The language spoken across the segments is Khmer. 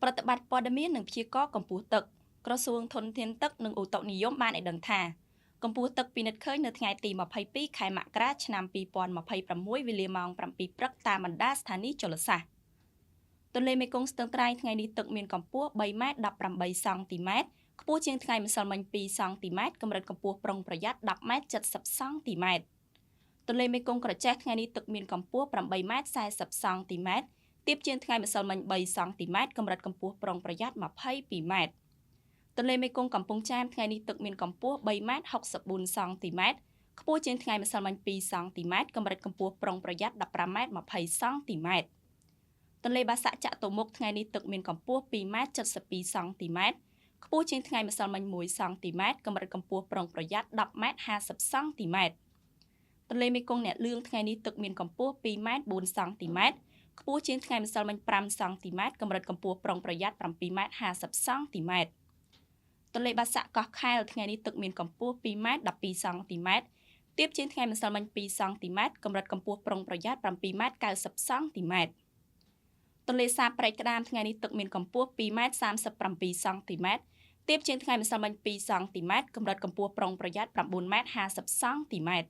ប្រតិបត្តិព័ត៌មាននិងព្យាករណ៍កម្ពស់ទឹកក្រសួងធនធានទឹកនិងឧតុនិយមបានឲ្យដឹងថាកម្ពស់ទឹកពិនិត្យឃើញនៅថ្ងៃទី22ខែមករាឆ្នាំ2026វេលាម៉ោង7ព្រឹកតាមបណ្ដាស្ថានីយជលសាស្ត្រទន្លេមេគង្គស្ទឹងត្រែងថ្ងៃនេះទឹកមានកម្ពស់3ម៉ែត្រ18សង់ទីម៉ែត្រខ្ពស់ជាងថ្ងៃម្សិលមិញ2សង់ទីម៉ែត្រកម្រិតកម្ពស់ប្រុងប្រយ័ត្ន10ម៉ែត្រ70សង់ទីម៉ែត្រទន្លេមេគង្គក្រចេះថ្ងៃនេះទឹកមានកម្ពស់8ម៉ែត្រ40សង់ទីម៉ែត្រទាបជាងថ្ងៃម្សិលមិញ3សង់ទីម៉ែត្រកម្រិតកម្ពស់ប្រុងប្រយ័ត្ន22ម៉ែត្រទន្លេមេគង្គកំពង់ចាមថ្ងៃនេះទឹកមានកម្ពស់3ម៉ែត្រ64សង់ទីម៉ែត្រខ្ពស់ជាងថ្ងៃម្សិលមិញ2សង់ទីម៉ែត្រកម្រិតកម្ពស់ប្រុងប្រយ័ត្ន15ម៉ែត្រ20សង់ទីម៉ែត្រទន្លេបាសាក់ចាក់ទៅមុខថ្ងៃនេះទឹកមានកម្ពស់2ម៉ែត្រ72សង់ទីម៉ែត្រខ្ពស់ជាងថ្ងៃម្សិលមិញ1សង់ទីម៉ែត្រកម្រិតកម្ពស់ប្រុងប្រយ័ត្ន10ម៉ែត្រ50សង់ទីម៉ែត្រទន្លេមេគង្គអ្នកលឿងថ្ងៃនេះទឹកមានកម្ពស់2ម៉ែត្រ4សង់ទីម៉ែត្រខ្ពស់ជាងថ្ងៃម្សិលមិញ5សង់ទីម៉ែត្រកម្រិតកម្ពស់ប្រុងប្រយ័ត្ន7ម៉ែត្រ50សង់ទីម៉ែត្រទន្លេបាសាក់កោះខែលថ្ងៃនេះទឹកមានកម្ពស់2ម៉ែត្រ12សង់ទីម៉ែត្រទាបជាងថ្ងៃម្សិលមិញ2សង់ទីម៉ែត្រកម្រិតកម្ពស់ប្រុងប្រយ័ត្ន7ម៉ែត្រ90សង់ទីម៉ែត្រទន្លេសាបព្រែកក្តាមថ្ងៃនេះទឹកមានកម្ពស់2ម៉ែត្រ37សង់ទីម៉ែត្រទាបជាងថ្ងៃម្សិលមិញ2សង់ទីម៉ែត្រកម្រិតកម្ពស់ប្រុងប្រយ័ត្ន9ម៉ែត្រ50សង់ទីម៉ែត្រ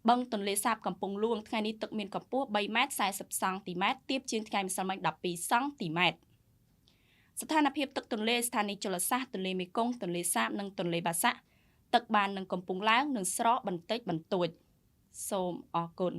បឹងទន្លេសាបកំពង់ហ្លួងថ្ងៃនេះទឹកមានកម្ពស់3ម៉ែត្រ40សង់ទីម៉ែត្រទាបជាងថ្ងៃម្សិលមិញ12សង់ទីម៉ែត្រស្ថានភាពទឹកទន្លេស្ថានីយជលសាស្ត្រទន្លេមេគង្គទន្លេសាបនិងទន្លេបាសាក់ទឹកបាននឹងកំពុងឡើងនិងស្រកបន្តិចបន្តួចសូមអរគុណ